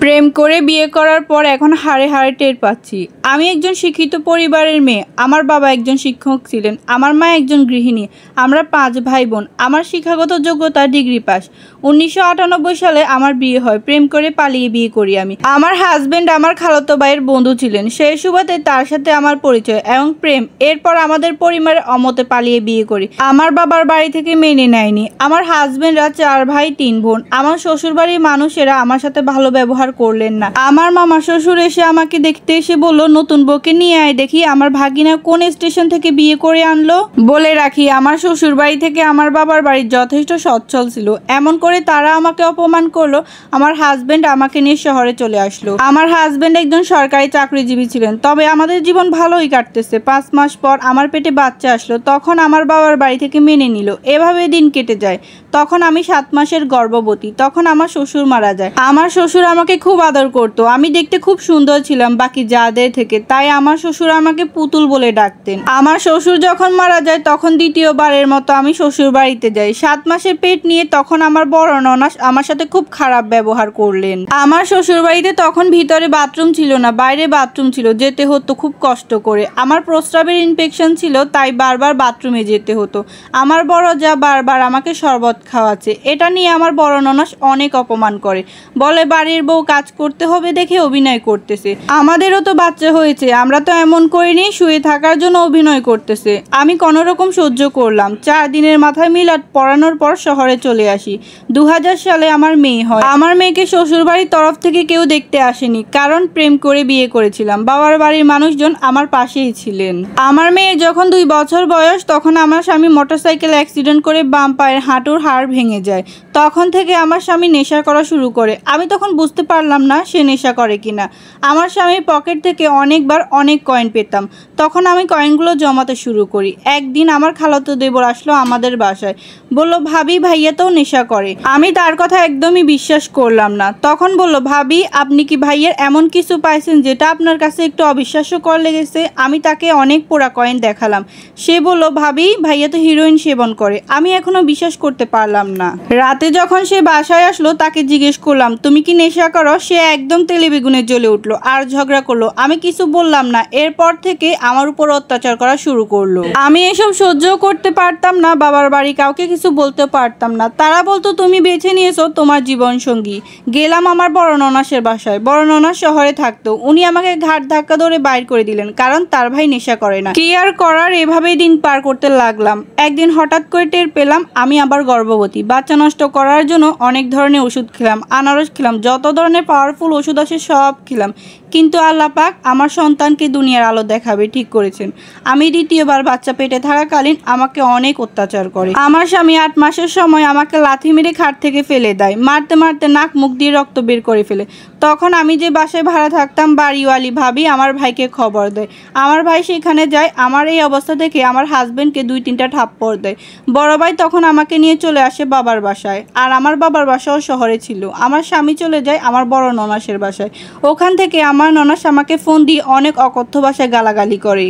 প্রেম করে বিয়ে করার পর এখন হাড়ে হাড়ে টের পাচ্ছি। আমি একজন শিক্ষিত পরিবারের মেয়ে। আমার বাবা একজন শিক্ষক ছিলেন, আমার মা একজন গৃহিণী। আমরা 5 ভাই বোন। আমার শিক্ষাগত যোগ্যতা ডিগ্রি পাস। 1998 সালে আমার বিয়ে হয়। প্রেম করে পালিয়ে বিয়ে করি আমি। আমার হাজবেন্ড আমার খালাতো ভাইয়ের বন্ধু ছিলেন, সেই সুবাদে তার সাথে আমার পরিচয় এবং প্রেম। এরপর আমাদের পরিবারের অমতে পালিয়ে বিয়ে করি। আমার বাবার বাড়ি থেকে মেনে নেয়নি। আমার হাজবেন্ডরা 4 ভাই 3 বোন। আমার শ্বশুরবাড়ির মানুষেরা আমার সাথে ভালো ব্যবহার করলেন না। আমার মামা শ্বশুর এসে আমাকে দেখতে এসে বলল, নতুন বউকে নিয়ে আয় দেখি আমার ভাগিনা কোন স্টেশন থেকে বিয়ে করে আনলো। বলে রাখি, আমার শ্বশুর বাড়ি থেকে আমার বাবার বাড়ি যথেষ্ট সচ্ছল ছিল। এমন করে তারা আমাকে অপমান করলো। আমার হাজবেন্ড আমাকে নিয়ে শহরে চলে আসলো। আমার হাজবেন্ড একজন সরকারি চাকরিজীবী ছিলেন, তবে আমাদের জীবন ভালোই কাটতেছে। 5 মাস পর আমার পেটে বাচ্চা আসলো, তখন আমার বাবার বাড়ি থেকে মেনে নিল। এভাবে দিন কেটে যায়। তখন আমি 7 মাসের গর্ভবতী। তখন আমার শ্বশুর মারা যায়। আমার শ্বশুর আমাকে খুব আদর করতো। আমি দেখতে খুব সুন্দর ছিলাম বাকি যাদের থেকে, তাই আমার শ্বশুর আমাকে পুতুল বলে ডাকতেন। আমার শ্বশুর যখন মারা যায় তখন দ্বিতীয়বারের মতো আমি শ্বশুর বাড়িতে যাই 7 মাসের পেট নিয়ে। তখন আমার বড় ননাস আমার সাথে খুব খারাপ ব্যবহার করলেন। আমার শ্বশুর বাড়িতে তখন ভিতরে বাথরুম ছিল না, বাইরে বাথরুম ছিল, যেতে হতো খুব কষ্ট করে। আমার প্রস্রাবের ইনফেকশন ছিল, তাই বারবার বাথরুমে যেতে হতো। আমার বড় যা বারবার আমাকে শরবত খাওয়াচ্ছে। এটা নিয়ে আমার বড় ননাস অনেক অপমান করে, বলে বাড়ির বউ কাজ করতে হবে দেখে অভিনয় করতেছে। আমাদেরও তো বাচ্চা হয়েছে, আমরা তো এমন করিনি, শুয়ে থাকার জন্য অভিনয় করতেছে। আমি কোনোরকম সহ্য করলাম। 4 দিনের মাথায় মিলাদ পড়ানোর পর শহরে চলে আসি। 2000 সালে আমার মেয়ে হয়। আমার মেয়েকে শ্বশুরবাড়ির তরফ থেকে কেউ দেখতে আসেনি, কারণ প্রেম করে বিয়ে করেছিলাম। বাবার বাড়ির মানুষজন আমার পাশেই ছিলেন। আমার মেয়ে যখন 2 বছর বয়স, তখন আমার স্বামী মোটরসাইকেল অ্যাক্সিডেন্ট করে বাম পায়ের হাঁটুর হাড় ভেঙে যায়। তখন থেকে আমার স্বামী নেশা করা শুরু করে। আমি তখন বুঝতে পারলাম না সে নেশা করে কিনা। আমার স্বামীর পকেট থেকে অনেকবার অনেক কয়েন পেতাম, তখন আমি কয়েনগুলো জমাতে শুরু করি। একদিন আমার খালাতো দেবর আসলো আমাদের বাসায়, বলল ভাবি ভাইয়া তো নেশা করে। আমি তার কথা একদমই বিশ্বাস করলাম না। তখন বলল, ভাবি আপনি কি ভাইয়ের এমন কিছু পাইছেন যেটা আপনার কাছে একটু অবিশ্বাস্যকর লেগেছে? আমি তাকে অনেক পোড়া কয়েন দেখালাম। সে বলল, ভাবি ভাইয়া তো হিরোইন সেবন করে। আমি এখনো বিশ্বাস করতে পারলাম না। রাতে যখন সে বাসায় আসলো তাকে জিজ্ঞেস করলাম, তুমি কি নেশা করো? সে একদম তেলে বেগুনে জ্বলে উঠলো আর ঝগড়া করলো। আমি কিছু বললাম না। এরপর থেকে আমার উপর অত্যাচার করা শুরু করলো। আমি এসব সহ্য করতে পারতাম না। বাবার বাড়ি কাউকে কিছু বলতে পারতাম না। তারা বলতো তুমি বেছে নিয়েছো তোমার জীবন সঙ্গী। গেলাম আমার বড় ননাসের বাসায়। বড় ননাস শহরে থাকতো। উনি আমাকে ঘাট ধাক্কা ধরে বাইর করে দিলেন, কারণ তার ভাই নেশা করে না। কি আর করার, এভাবেই দিন পার করতে লাগলাম। একদিন হঠাৎ করে টের পেলাম আমি আবার গর্ভবতী। বাচ্চা নষ্ট করার জন্য অনেক ধরনের ওষুধ খেলাম, আনারস খেলাম, যত ধরনের পাওয়ারফুল ওষুধ আসে সব খেলাম। কিন্তু আল্লাহ পাক আমার সন্তানকে দুনিয়ার আলো দেখাবে ঠিক করেছেন। আমি দ্বিতীয়বার বাচ্চা পেটে থাকাকালীন আমাকে অনেক অত্যাচার করে। আমার স্বামী 8 মাসের সময় আমাকে লাথি মেরে খাট থেকে ফেলে দেয়। মারতে মারতে নাক মুখ দিয়ে রক্ত বের করে ফেলে। তখন আমি যে বাসায় ভাড়া থাকতাম, বাড়িওয়ালি ভাবি আমার ভাইকে খবর দেয়। আমার ভাই সেখানে যায়। আমার এই অবস্থা দেখে আমার হাজবেন্ডকে 2-3টা থাপ্পড় দেয়। বড় ভাই তখন আমাকে নিয়ে চলে আসে বাবার বাসায়, আর আমার বাবার বাসাও শহরে ছিল। আমার স্বামী চলে যায় আমার বড় ননাসের বাসায়। ওখান থেকে আমার ননাস আমাকে ফোন দিয়ে অনেক অকথ্য ভাষায় গালাগালি করে,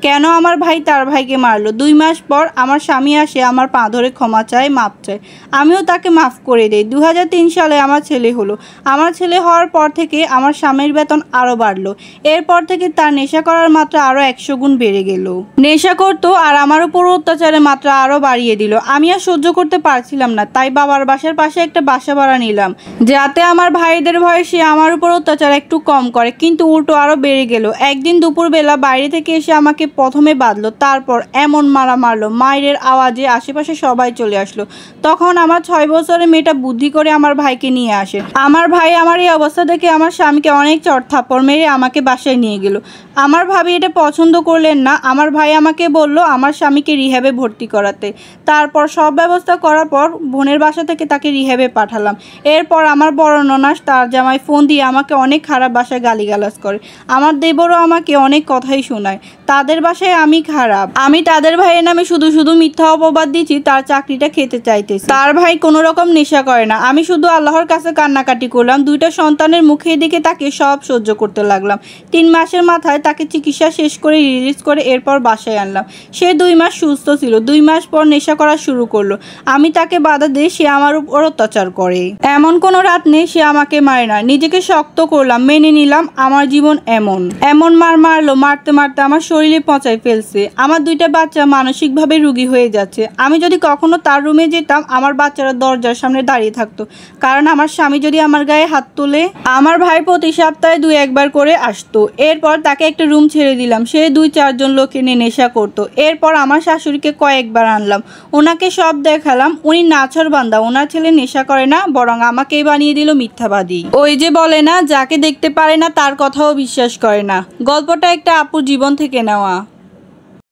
কেন আমার ভাই তার ভাইকে মারলো। 2 মাস পর আমার স্বামী আসে, আমার পা ধরে ক্ষমা চায়, মাপ চায়। আমিও তাকে মাফ করে দেই। 2003 সালে আমার ছেলে হলো। আমার ছেলে হওয়ার পর থেকে আমার স্বামীর বেতন আরও বাড়লো। এরপর থেকে তার নেশা করার মাত্রা আরও 100 গুণ বেড়ে গেল। নেশা করতো আর আমার উপর অত্যাচারের মাত্রা আরও বাড়িয়ে দিল। আমি আর সহ্য করতে পারছিলাম না, তাই বাবার বাসার পাশে একটা বাসা ভাড়া নিলাম, যাতে আমার ভাইদের ভয়ে সে আমার উপর অত্যাচার একটু কম করে। কিন্তু উল্টো আরও বেড়ে গেল। একদিন দুপুরবেলা বাইরে থেকে এসে আমাকে প্রথমে বাঁধলো, তারপর এমন মারা মারলো, মায়ের আওয়াজে আশেপাশে সবাই চলে আসলো। তখন আমার 6 বছরের মেয়েটা বুদ্ধি করে আমার ভাইকে নিয়ে আসে। আমার ভাই আমার এই অবস্থা দেখে আমার স্বামীকে অনেক চড় থাপ্পড় মেরে আমাকে বাসায় নিয়ে গেল। আমার ভাবি এটা পছন্দ করলেন না। আমার ভাই আমাকে বলল আমার স্বামীকে রিহ্যাবে ভর্তি করাতে। তারপর সব ব্যবস্থা করার পর বোনের বাসা থেকে তাকে রিহ্যাবে পাঠালাম। এরপর আমার বড় ননাস তার জামাই ফোন দিয়ে আমাকে অনেক খারাপ ভাষায় গালিগালাজ করে। আমার দেবরও আমাকে অনেক কথাই শোনায়, তাদের বাসায় আমি খারাপ। আমি তাদের ভাইয়ের নামে শুধু শুধু মিথ্যা অপবাদ দিচ্ছি তার চাকরিটা খেতে চাইতেছি। তার ভাই কোনো রকম নেশা করে না। আমি শুধু আল্লাহর কাছে কান্নাকাটি করলাম। 2টা সন্তানের মুখের দিকে তাকে সব সহ্য করতে লাগলাম। 3 মাসের মাথায় তাকে চিকিৎসা শেষ করে রিলিজ করে এরপর বাসায় আনলাম। সে 2 মাস সুস্থ ছিল। 2 মাস পর নেশা করা শুরু করলো। আমি তাকে বাধা দিই, সে আমার উপর অত্যাচার করে। এমন কোনো রাত নেই সে আমাকে মারে না, নিজেকে শক্ত করলাম, মেনে নিলাম আমার জীবন এমন। এমন মার মারলো, মারতে মারতে আমার শরীরে পচায় ফেলছে। আমার 2টা বাচ্চা মানসিকভাবে রোগী হয়ে যাচ্ছে। আমি যদি কখনো তার রুমে যেতাম, আমার বাচ্চারা দরজার সামনে দাঁড়িয়ে থাকতো, কারণ আমার স্বামী যদি আমার গায়ে হাত তোলে। আমার ভাই প্রতি সপ্তাহে 2-1 বার করে আসতো। এরপর তাকে একটা রুম ছেড়ে দিলাম, সে 2-4 জন লোকে নিয়ে নেশা করতো। এরপর আমার শাশুড়িকে কয়েকবার আনলাম, ওনাকে সব দেখালাম, উনি নাছোড়বান্দা, ওনার ছেলে নেশা করে না, বরং আমাকেই বানিয়ে দিল মিথ্যাবাদী। ওই যে বলে না, যাকে দেখতে পারে না তার কথাও বিশ্বাস করে না। গল্পটা একটা আপুর জীবন থেকে নেওয়া।